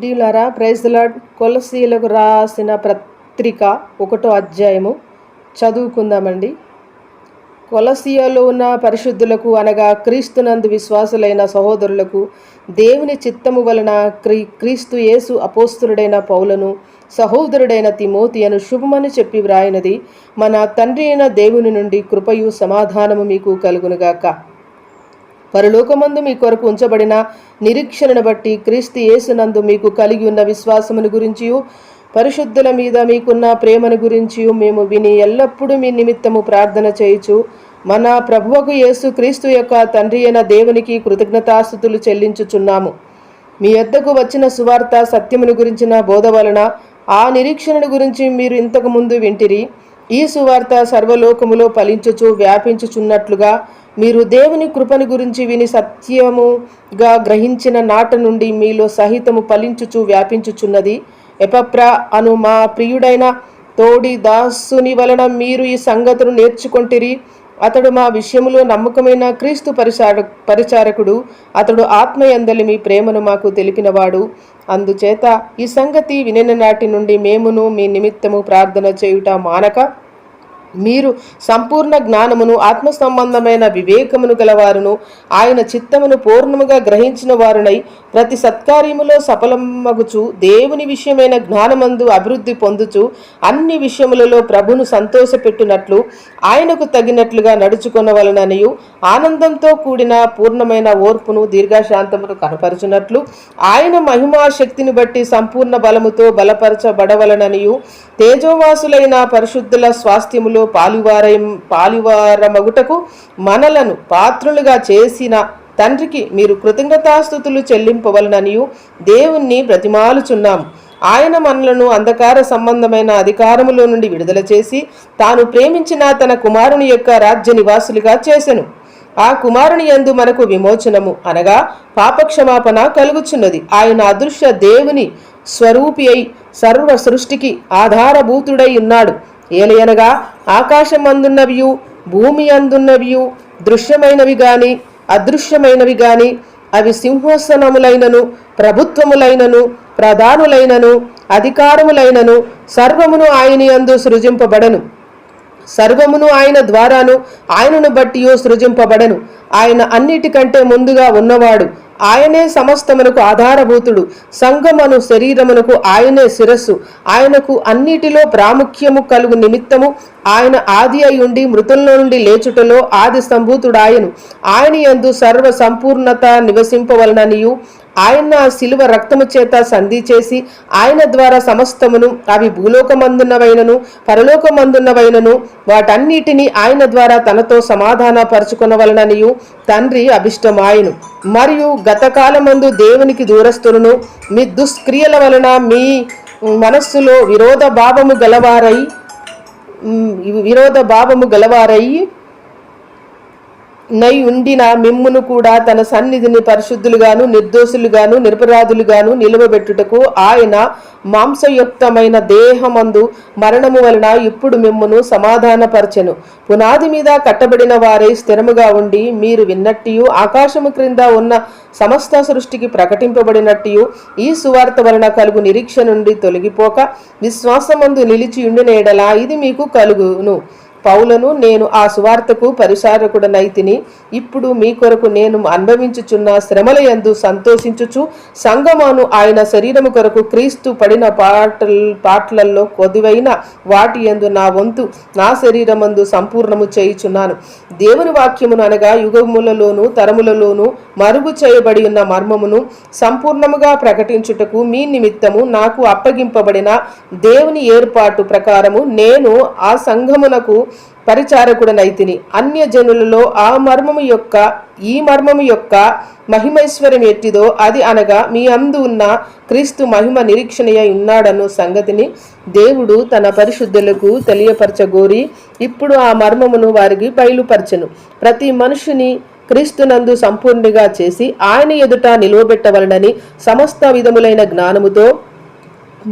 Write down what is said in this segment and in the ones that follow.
ప్రియులారా, praise the lord. కొలసీలకు రాసిన పత్రిక 1వ అధ్యాయము చదువుకుందామండి. కొలసీయలో ఉన్న పరిశుద్ధులకు అనగా క్రీస్తునందు విశ్వాసులైన సహోదరులకు దేవుని చిత్తము వలన క్రీస్తు యేసు అపోస్తులుడైన పౌలను, సహోదరుడైన తిమోతియను శుభమని చెప్పి వ్రాయినది, మన తండ్రి అయిన దేవుని నుండి కృపయు సమాధానము మీకు కలుగునుగాక. పరలోకమందు మీ కొరకు ఉంచబడిన నిరీక్షణను బట్టి క్రీస్తు యేసునందు మీకు కలిగి ఉన్న విశ్వాసమును గురించియు పరిశుద్ధుల మీద మీకున్న ప్రేమను గురించియు మేము విని ఎల్లప్పుడూ మీ నిమిత్తము ప్రార్థన చేయుచు మన ప్రభువుకు యేసు క్రీస్తు యొక్క తండ్రి అయిన దేవునికి కృతజ్ఞతాస్తుతులు చెల్లించుచున్నాము. మీ యొద్దకు వచ్చిన సువార్త సత్యమును గురించిన బోధ వలన ఆ నిరీక్షణను గురించి మీరు ఇంతకు ముందు వింటిరి. ఈ సువార్త సర్వలోకములో ఫలించుచు వ్యాపించుచున్నట్లుగా మీరు దేవుని కృపను గురించి విని సత్యముగా గ్రహించిన నాట నుండి మీలో సహితము ఫలించుచు వ్యాపించుచున్నది. ఎపప్రా అను మా ప్రియుడైన తోడి దాసుని వలన మీరు ఈ సంగతులు నేర్చుకొంటిరి. అతడు మా విషయములో నమ్మకమైన క్రీస్తు పరిచారకుడు. అతడు ఆత్మయందలి మీ ప్రేమను మాకు తెలిపినవాడు. అందుచేత ఈ సంగతి వినిన నాటి నుండి మేమును మీ నిమిత్తము ప్రార్థన చేయుట మానక మీరు సంపూర్ణ జ్ఞానమును ఆత్మ సంబంధమైన వివేకమును గలవారును ఆయన చిత్తమును పూర్ణముగా గ్రహించిన వారునై ప్రతి సత్కార్యములో సఫలమగుచు దేవుని విషయమైన జ్ఞానమందు అభివృద్ధి పొందుచు అన్ని విషయములలో ప్రభును సంతోషపెట్టునట్లు ఆయనకు తగినట్లుగా నడుచుకొనవలననియు ఆనందంతో కూడిన పూర్ణమైన ఓర్పును దీర్ఘశాంతమును కనపరచునట్లు ఆయన మహిమా శక్తిని బట్టి సంపూర్ణ బలముతో బలపరచబడవలననియు తేజోవాసులైన పరిశుద్ధుల స్వాస్థ్యములో పాలివారమగుటకు మనలను పాత్రులుగా చేసిన తండ్రికి మీరు కృతజ్ఞతాస్తుతులు చెల్లింపవలననియు దేవుణ్ణి బ్రతిమాలుచున్నాము. ఆయన మనలను అంధకార సంబంధమైన అధికారములో నుండి విడుదల చేసి తాను ప్రేమించిన తన కుమారుని యొక్క రాజ్య నివాసులుగా చేసెను. ఆ కుమారుని యందు మనకు విమోచనము అనగా పాపక్షమాపణ కలుగుచున్నది. ఆయన అదృశ్య దేవుని స్వరూపి అయి సర్వ సృష్టికి ఆధారభూతుడై ఉన్నాడు. ఏలయనగా ఆకాశం అందున్నవియు భూమి అందున్నవియు దృశ్యమైనవి గాని అదృశ్యమైనవి గాని అవి సింహాసనములైనను ప్రభుత్వములైనను ప్రధానులైనను అధికారములైనను సర్వమును ఆయన యందు సృజింపబడను. సర్వమును ఆయన ద్వారాను ఆయనను బట్టి సృజింపబడను. ఆయన అన్నిటికంటే ముందుగా ఉన్నవాడు. ఆయనే సమస్తమునకు ఆధారభూతుడు. సంఘమును శరీరమునకు ఆయనే శిరస్సు. ఆయనకు అన్నిటిలో ప్రాముఖ్యము కలుగు నిమిత్తము ఆయన ఆది అయి ఉండి మృతుల్లో నుండి లేచుటలో ఆది సంభూతుడాయను. ఆయన యందు సర్వ సంపూర్ణత నివసింపవలననియు ఆయన శిలువ రక్తము చేత సంధి చేసి ఆయన ద్వారా సమస్తమును అవి భూలోకమందున్నవైనను పరలోకమందున్నవైనను వాటన్నిటినీ ఆయన ద్వారా తనతో సమాధాన పరుచుకొనవలననియు తండ్రి అభిష్టమాయను. మరియు గతకాలమందు దేవునికి దూరస్తులను మీ దుష్క్రియల వలన మీ మనస్సులో విరోధ భావము గలవారై నై ఉండిన మిమ్మును కూడా తన సన్నిధిని పరిశుద్ధులుగాను నిర్దోషులుగాను నిరపరాధులుగాను నిలువబెట్టుటకు ఆయన మాంసయుక్తమైన దేహమందు మరణము వలన ఇప్పుడు మిమ్మును సమాధానపరచెను. పునాది మీద కట్టబడిన వారై స్థిరముగా ఉండి మీరు విన్నట్టు ఆకాశము క్రింద ఉన్న సమస్త సృష్టికి ప్రకటింపబడినట్టు ఈ సువార్త వలన కలుగు నిరీక్ష నుండి తొలగిపోక విశ్వాసమందు నిలిచి ఉండిన ఎడల ఇది మీకు కలుగును. పౌలను నేను ఆ సువార్తకు పరిచారకుడనైతిని. ఇప్పుడు మీ కొరకు నేను అనుభవించుచున్న శ్రమల యందు సంతోషించుచు సంగమాను ఆయన శరీరము కొరకు క్రీస్తు పడిన పాటలలో కొద్దివైన వాటి యందు నా వంతు నా శరీరమందు సంపూర్ణము చేయుచున్నాను. దేవుని వాక్యమును అనగా యుగములలోను తరములలోను మరుగు చేయబడి ఉన్న మర్మమును సంపూర్ణముగా ప్రకటించుటకు మీ నిమిత్తము నాకు అప్పగింపబడిన దేవుని ఏర్పాటు ప్రకారము నేను ఆ సంఘమునకు పరిచారకుడనైతిని. అన్య జనులలో ఈ మర్మము యొక్క మహిమైశ్వర్యం ఎట్టిదో అది అనగా మీ అందు ఉన్న క్రీస్తు మహిమ నిరీక్షణయ ఉన్నాడను సంగతిని దేవుడు తన పరిశుద్ధులకు తెలియపరచగోరి ఇప్పుడు ఆ మర్మమును వారికి బయలుపరచెను. ప్రతి మనుషుని క్రీస్తునందు సంపూర్ణిగా చేసి ఆయన ఎదుట నిలువబెట్టవలనని సమస్త విధములైన జ్ఞానముతో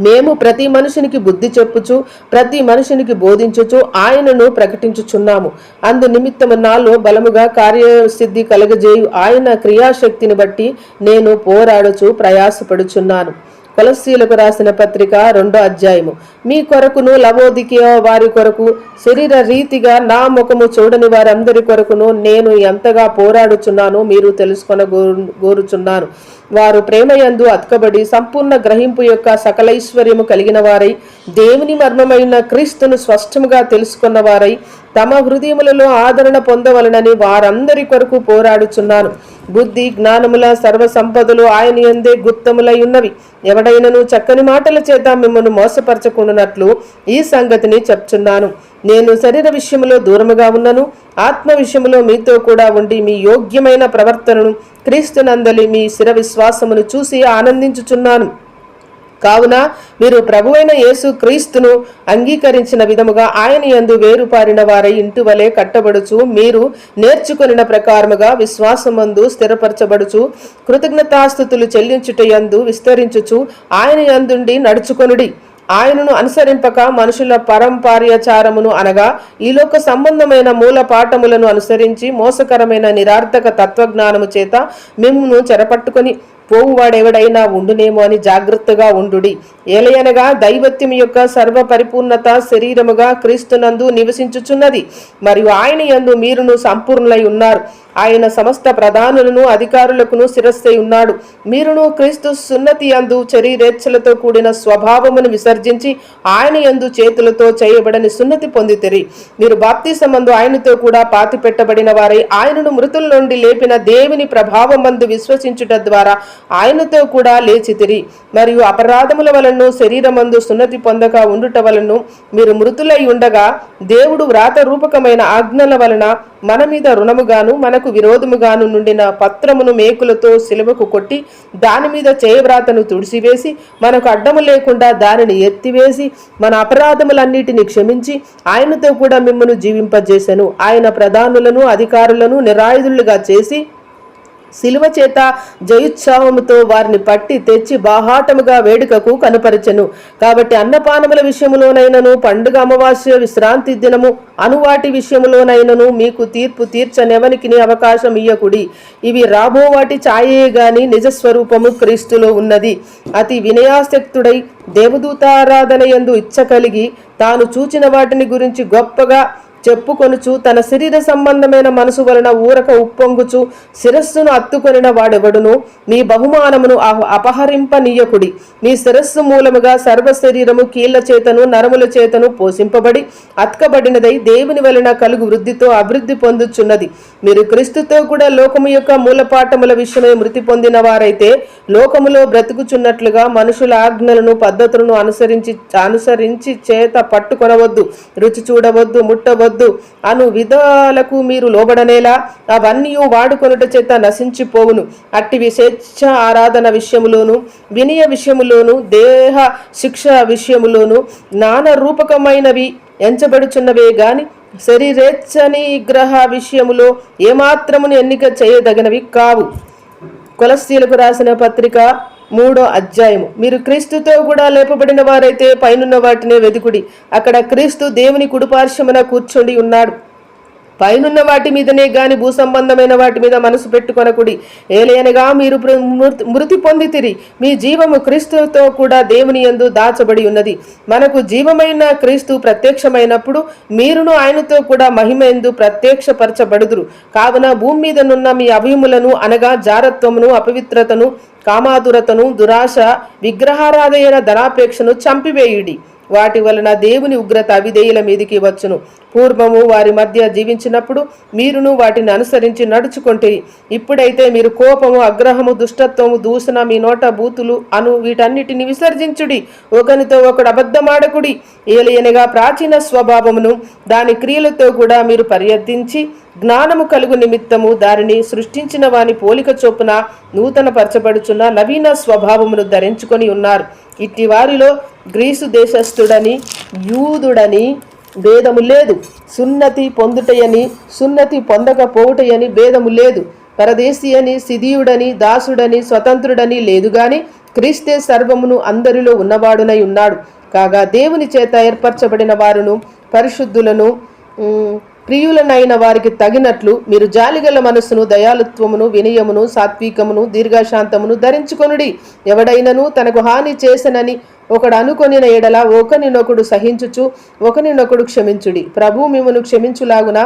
మేము ప్రతి మనుషునికి బుద్ధి చెప్పుచు ప్రతి మనుషునికి బోధించుచు ఆయనను ప్రకటించుచున్నాము. అందు నిమిత్తము నాలో బలముగా కార్యసిద్ధి కలగజేయు ఆయన క్రియాశక్తిని బట్టి నేను పోరాడుచు ప్రయాసపడుచున్నాను. కొలస్సీలకు రాసిన పత్రిక 2వ అధ్యాయము. మీ కొరకును లవోదికయ వారి కొరకు శరీర రీతిగా నా ముఖము చూడని వారందరి కొరకును నేను ఎంతగా పోరాడుచున్నానో మీరు తెలుసుకొన గోరుచున్నాను. వారు ప్రేమయందు అతకబడి సంపూర్ణ గ్రహింపు యొక్క సకలైశ్వర్యము కలిగిన వారై దేవుని మర్మమైన క్రీస్తును స్పష్టముగా తెలుసుకున్న వారై తమ హృదయములలో ఆదరణ పొందవలనని వారందరి కొరకు పోరాడుచున్నాను. బుద్ధి జ్ఞానముల సర్వ సంపదలు ఆయన యందే గుప్తములై ఉన్నవి. ఎవడైనను చక్కని మాటల చేత మిమ్మల్ని మోసపరచకుండానట్లు ఈ సంగతిని చెప్చున్నాను. నేను శరీర విషయములో దూరముగా ఉన్నను, ఆత్మ విషయములో మీతో కూడా ఉండి మీ యోగ్యమైన ప్రవర్తనను క్రీస్తునందలి మీ స్థిర విశ్వాసమును చూసి ఆనందించుచున్నాను. కావున మీరు ప్రభువైన యేసు క్రీస్తును అంగీకరించిన విధముగా ఆయన యందు వేరుపారిన వారై ఇంటి వలె కట్టబడుచు మీరు నేర్చుకొనిన ప్రకారముగా విశ్వాసమందు స్థిరపరచబడుచు కృతజ్ఞతాస్తుతులు చెల్లించుట యందు విస్తరించుచు ఆయన యందుండి నడుచుకొనుడి. ఆయనను అనుసరింపక మనుషుల పరంపార్యాచారమును అనగా ఈలోక సంబంధమైన మూల పాఠములను అనుసరించి మోసకరమైన నిరార్థక తత్వజ్ఞానము చేత మిమ్మును చెరపట్టుకొని పోవువాడెవడైనా ఉండునేమో అని జాగ్రత్తగా ఉండుడి. ఏలయనగా దైవత్యం యొక్క సర్వ పరిపూర్ణత శరీరముగా క్రీస్తునందు నివసించుచున్నది, మరియు ఆయన యందు మీరును సంపూర్ణులై ఉన్నారు. ఆయన సమస్త ప్రధానులను అధికారులకును శిరస్సై ఉన్నాడు. మీరును క్రీస్తు సున్నతి యందు శరీరేచ్ఛలతో కూడిన స్వభావమును విసర్జించి ఆయన యందు చేతులతో చేయబడని సున్నతి పొందితిరి. మీరు బాప్తిసమందు ఆయనతో కూడా పాతి పెట్టబడిన వారై ఆయనను మృతుల నుండి లేపిన దేవుని ప్రభావమందు విశ్వసించుట ద్వారా ఆయనతో కూడా లేచితిరి. మరియు అపరాధముల వలన శరీరమందు సున్నతి పొందక ఉండుట వలన మీరు మృతులై ఉండగా దేవుడు వ్రాత రూపకమైన ఆజ్ఞల వలన మన మీద రుణముగాను మనకు విరోధముగాను నుండిన పత్రమును మేకులతో సిలువకు కొట్టి దాని మీద చేయవ్రాతను తుడిసివేసి మనకు అడ్డము లేకుండా దానిని ఎత్తివేసి మన అపరాధములన్నిటిని క్షమించి ఆయనతో కూడా మిమ్మను జీవింపజేసెను. ఆయన ప్రధానులను అధికారులను నిరాయుధులుగా చేసి శిలువ చేత జయోత్సాహముతో వారిని పట్టి తెచ్చి బాహాటముగా వేడుకకు కనుపరచెను. కాబట్టి అన్నపానముల విషయములోనైనను పండుగ అమావాస్య విశ్రాంతి దినము అనువాటి విషయములోనైనను మీకు తీర్పు తీర్చనెవనికి అవకాశం ఇయ్యకుడి. ఇవి రాబో వాటి ఛాయే గాని నిజస్వరూపము క్రీస్తులో ఉన్నది. అతి వినయాసక్తుడై దేవదూతారాధన యందు ఇచ్చ కలిగి తాను చూచిన వాటిని గురించి గొప్పగా చెప్పుకొనుచు తన శరీర సంబంధమైన మనసు వలన ఊరక ఉప్పొంగుచు శిరస్సును అత్తుకొనిన వాడెవడును మీ బహుమానమును అపహరింపనీయకుడి. మీ శిరస్సు మూలముగా సర్వ శరీరము కీళ్ల చేతను నరముల చేతను పోషింపబడి అత్కబడినదై దేవుని వలన కలుగు వృద్ధితో అభివృద్ధి పొందుచున్నది. మీరు క్రీస్తుతో కూడా లోకము యొక్క మూలపాఠముల విషయమై మృతి పొందిన వారైతే లోకములో బ్రతుకుచున్నట్లుగా మనుషుల ఆజ్ఞలను పద్ధతులను అనుసరించి చేత పట్టుకొనవద్దు, రుచి చూడవద్దు, ముట్టవద్దు అను విధాలకు మీరు లోబడనేలా అవన్నీ వాడుకొనుట చేత నశించిపోవును. అట్టివి స్వేచ్ఛ ఆరాధన విషయములోను వినయ విషయములోను దేహ శిక్ష విషయములోను నానా రూపకమైనవి ఎంచబడుచున్నవే గాని శరీరేచ్ఛ నిగ్రహ విషయములో ఏమాత్రమును ఎన్నిక చేయదగినవి కావు. కొలస్సీలకు రాసిన పత్రిక 3వ అధ్యాయము. మీరు క్రీస్తుతో కూడా లేపబడిన వారైతే పైనున్న వాటినే వెదుకుడి. అక్కడ క్రీస్తు దేవుని కుడిపార్శ్వమున కూర్చొని ఉన్నాడు. పైనున్న వాటి మీదనే గాని భూ సంబంధమైన వాటి మీద మనసు పెట్టుకొనకుడి. ఏలయనగా మీరు మృతి పొందితిరి, మీ జీవము క్రీస్తుతో కూడా దేవుని యందు దాచబడి ఉన్నది. మనకు జీవమైన క్రీస్తు ప్రత్యక్షమైనప్పుడు మీరును ఆయనతో కూడా మహిమ యందు ప్రత్యక్షపరచబడుదురు. కావున భూమి మీదనున్న మీ అవయములను అనగా జారత్వమును, అపవిత్రతను, కామాతురతను, దురాశ, విగ్రహారాధన, ధనాపేక్షను చంపివేయుడి. వాటి వలన దేవుని ఉగ్రత అవిధేయుల మీదికి వచ్చును. పూర్వము వారి మధ్య జీవించినప్పుడు మీరును వాటిని అనుసరించి నడుచుకొంటే, ఇప్పుడైతే మీరు కోపము, అగ్రహము, దుష్టత్వము, దూషణ, మీ నోట బూతులు అను వీటన్నిటిని విసర్జించుడి. ఒకనితో ఒకడు అబద్ధమాడకుడి. ఏలయనగా ప్రాచీన స్వభావమును దాని క్రియలతో కూడా మీరు పర్యర్థించి జ్ఞానము కలుగు నిమిత్తము దానిని సృష్టించిన వాని పోలిక చొప్పున నూతన పరచబడుచున్న నవీన స్వభావమును ధరించుకొని ఉన్నారు. ఇట్టి వారిలో గ్రీసు దేశస్థుడని యూదుడని భేదము లేదు, సున్నతి పొందుటయని సున్నతి పొందకపోవుటయని భేదము లేదు, పరదేశీ అని సిదీయుడని దాసుడని స్వతంత్రుడని లేదు గాని క్రీస్తే సర్వమును అందరిలో ఉన్నవాడునై ఉన్నాడు. కాగా దేవుని చేత ఏర్పరచబడిన వారును పరిశుద్ధులను ప్రియులనైన వారికి తగినట్లు మీరు జాలిగల మనస్సును, దయాలుత్వమును, వినయమును, సాత్వికమును, దీర్ఘశాంతమును ధరించుకొనుడి. ఎవడైనను తనకు హాని చేసెనని ఒకడు అనుకొనిన ఎడల ఒకనినొకడు సహించుచు ఒకనినొకడు క్షమించుడి. ప్రభు మిమ్మును క్షమించులాగున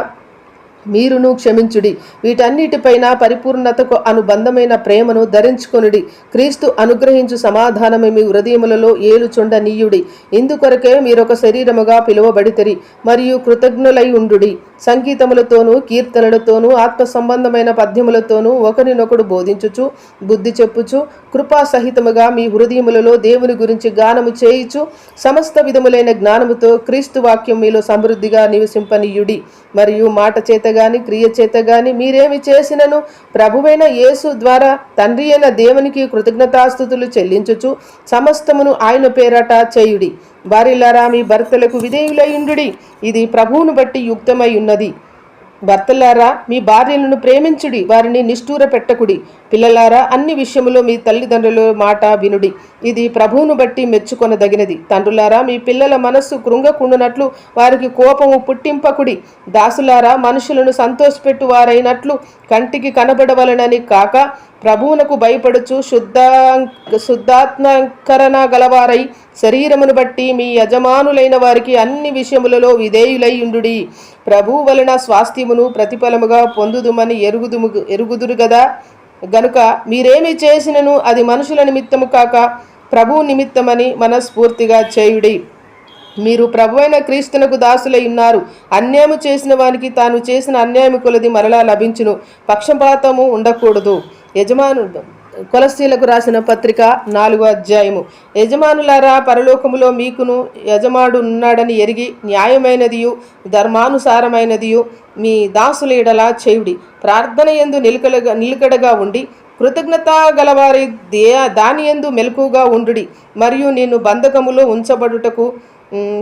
మీరును క్షమించుడి. వీటన్నిటిపైన పరిపూర్ణతకు అనుబంధమైన ప్రేమను ధరించుకొనుడి. క్రీస్తు అనుగ్రహించు సమాధానమే మీ హృదయములలో ఏలుచుండ నీయుడి. ఇందుకొరకే మీరొక శరీరముగా పిలువబడితిరి మరియు కృతజ్ఞులై ఉండుడి. సంగీతములతోనూ కీర్తనలతోనూ ఆత్మ సంబంధమైన పద్యములతోనూ ఒకరినొకడు బోధించుచు బుద్ధి చెప్పుచు కృపా సహితముగా మీ హృదయములలో దేవుని గురించి గానము చేయుచు సమస్త విధములైన జ్ఞానముతో క్రీస్తు వాక్యం మీలో సమృద్ధిగా నివసింపనీయుడి. మరియు మాట చేత గాని క్రియ చేత గాని మీరేమి చేసినను ప్రభువైన యేసు ద్వారా తండ్రి అయిన దేవునికి కృతజ్ఞతాస్తుతులు చెల్లించుచు సమస్తమును ఆయన పేరట చేయుడి. వారిలారా మీ భర్తలకు విధేయులై ఉండుడి, ఇది ప్రభువును బట్టి యుక్తమై ఉన్నది. భర్తలారా మీ భార్యలను ప్రేమించుడి, వారిని నిష్ఠూర పెట్టకుడి. పిల్లలారా అన్ని విషయములో మీ తల్లిదండ్రుల మాట వినుడి, ఇది ప్రభువును బట్టి మెచ్చుకొనదగినది. తండ్రులారా మీ పిల్లల మనస్సు కృంగకుండునట్లు వారికి కోపము పుట్టింపకుడి. దాసులారా మనుషులను సంతోషపెట్టు వారైనట్లు కంటికి కనబడవలనని కాక ప్రభువునకు భయపడుచు శుద్ధాత్మకరణ గలవారై శరీరమును బట్టి మీ యజమానులైన వారికి అన్ని విషయములలో విధేయులై ఉండుడి. ప్రభువు వలన స్వాస్థ్యమును ప్రతిఫలముగా పొందుదుమని ఎరుగుదురు గదా. గనుక మీరేమి చేసినను అది మనుషుల నిమిత్తము కాక ప్రభువు నిమిత్తమని మనస్ఫూర్తిగా చేయుడి. మీరు ప్రభువైన క్రీస్తునకు దాసులై ఉన్నారు. అన్యాయము చేసిన వానికి తాను చేసిన అన్యాయము కొలది మరలా లభించును. పక్షపాతము ఉండకూడదు. కొలస్సీలకు రాసిన పత్రిక 4వ అధ్యాయము. యజమానులారా పరలోకములో మీకును యజమాడు ఉన్నాడని ఎరిగి న్యాయమైనదియు ధర్మానుసారమైనదియు మీ దాసుల ఎడల చేయుడి. ప్రార్థన యందు నిలకడగా ఉండి కృతజ్ఞత గలవారి దాని యందు మెలకుగా ఉండుడి. మరియు నేను బంధకములో ఉంచబడుటకు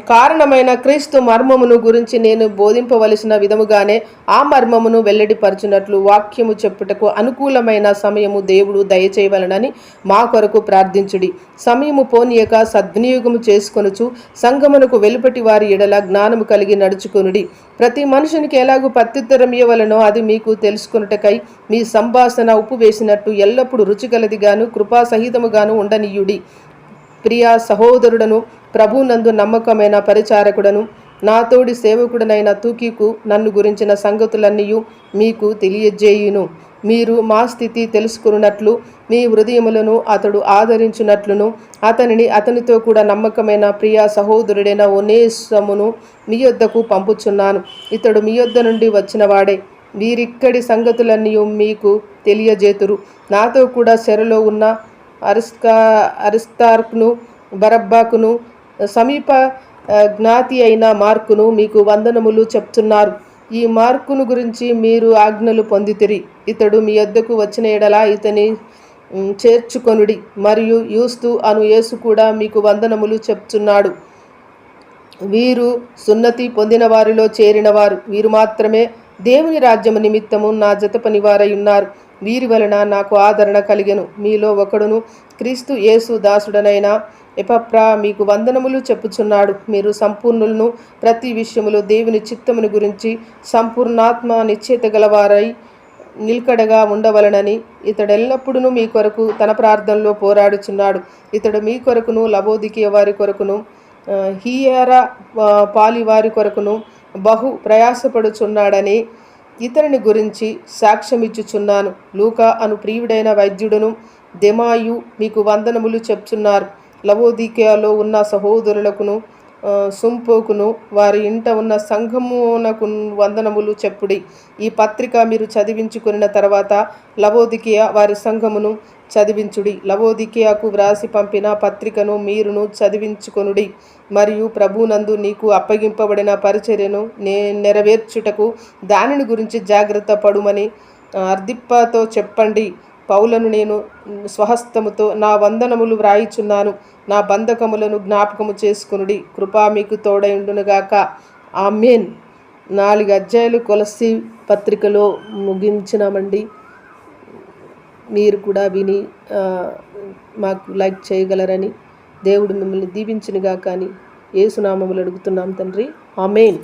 కారణమైన క్రీస్తు మర్మమును గురించి నేను బోధింపవలసిన విధముగానే ఆ మర్మమును వెల్లడిపరచునట్లు వాక్యము చెప్పుటకు అనుకూలమైన సమయము దేవుడు దయచేయవలనని మా కొరకు ప్రార్థించుడి. సమయము పోనీయక సద్వినియోగము చేసుకొనుచు సంగమునకు వెలుపటి వారి ఎడల జ్ఞానము కలిగి నడుచుకొనుడి. ప్రతి మనుషునికి ఎలాగూ ప్రత్యుత్తరం ఇవ్వవలనో అది మీకు తెలుసుకొనుటకై మీ సంభాషణ ఉప్పు వేసినట్టు ఎల్లప్పుడూ రుచిగలదిగాను కృపాసహితముగాను ఉండనీయుడి. ప్రియా సహోదరుడను ప్రభునందు నమ్మకమైన పరిచారకుడను నా తోడి సేవకుడనైన తూకీకు నన్ను గురించిన సంగతులన్నీ మీకు తెలియజేయును. మీరు మా స్థితి తెలుసుకున్నట్లు మీ హృదయములను అతడు ఆదరించున్నట్లును అతనితో కూడా నమ్మకమైన ప్రియా సహోదరుడైన ఒనేసమును మీ యొద్దకు పంపుచున్నాను. ఇతడు మీ యొద్ద నుండి వచ్చినవాడే. వీరిక్కడి సంగతులన్నీ మీకు తెలియజేతురు. నాతో కూడా చెరలో ఉన్న అరిస్తార్కును బరబ్బాకును సమీప జ్ఞాతి అయిన మార్కును మీకు వందనములు చెప్తున్నారు. ఈ మార్కును గురించి మీరు ఆజ్ఞలు పొందితిరి. ఇతడు మీ యొద్దకు వచ్చిన ఎడల ఇతని చేర్చుకొనుడి. మరియు యూస్తు అను యేసు కూడా మీకు వందనములు చెప్తున్నాడు. వీరు సున్నతి పొందిన వారిలో చేరినవారు. వీరు మాత్రమే దేవుని రాజ్యము నిమిత్తము నా జత పనివారై ఉన్నారు. వీరి వలన నాకు ఆదరణ కలిగెను. మీలో ఒకడును క్రీస్తు యేసు దాసుడనైన ఎపఫ్రా మీకు వందనములు చెప్పుచున్నాడు. మీరు సంపూర్ణులను ప్రతి విషయములో దేవుని చిత్తమును గురించి సంపూర్ణాత్మ నిశ్చయిత గలవారై నిలకడగా ఉండవలనని ఇతడెల్లప్పుడూ మీ కొరకు తన ప్రార్థనలో పోరాడుచున్నాడు. ఇతడు మీ కొరకును లవోదికీయ వారి కొరకును హియర పాలి వారి కొరకును బహు ప్రయాసపడుచున్నాడని ఇతరుని గురించి సాక్ష్యమిచ్చుచున్నాను. లూకా అను ప్రియుడైన వైద్యుడును దెమాయు మీకు వందనములు చెప్తున్నారు. లవోదికీయలో ఉన్న సహోదరులకును సుంపోకును వారి ఇంట ఉన్న సంఘమునకు వందనములు చెప్పుడి. ఈ పత్రిక మీరు చదివించుకున్న తర్వాత లవోదికీయ వారి సంఘమును చదివించుడి. లవోదికీయకు వ్రాసి పంపిన పత్రికను మీరును చదివించుకొనుడి. మరియు ప్రభునందు నీకు అప్పగింపబడిన పరిచర్యను నెరవేర్చుటకు దానిని గురించి జాగ్రత్త పడుమని అర్దిప్పతో చెప్పండి. పౌలను నేను స్వహస్తముతో నా వందనములు వ్రాయిచున్నాను. నా బంధకములను జ్ఞాపకము చేసుకొనుడి. కృపా మీకు తోడైండునుగాక. ఆమేన్. 4 అధ్యాయాలు కొలస్సీ పత్రికలో ముగించినామండి. మీరు కూడా విని మాకు లైక్ చేయగలరని దేవుడు మిమ్మల్ని దీవించునుగాక అని యేసునామములో అడుగుతున్నాం తండ్రి. ఆమేన్.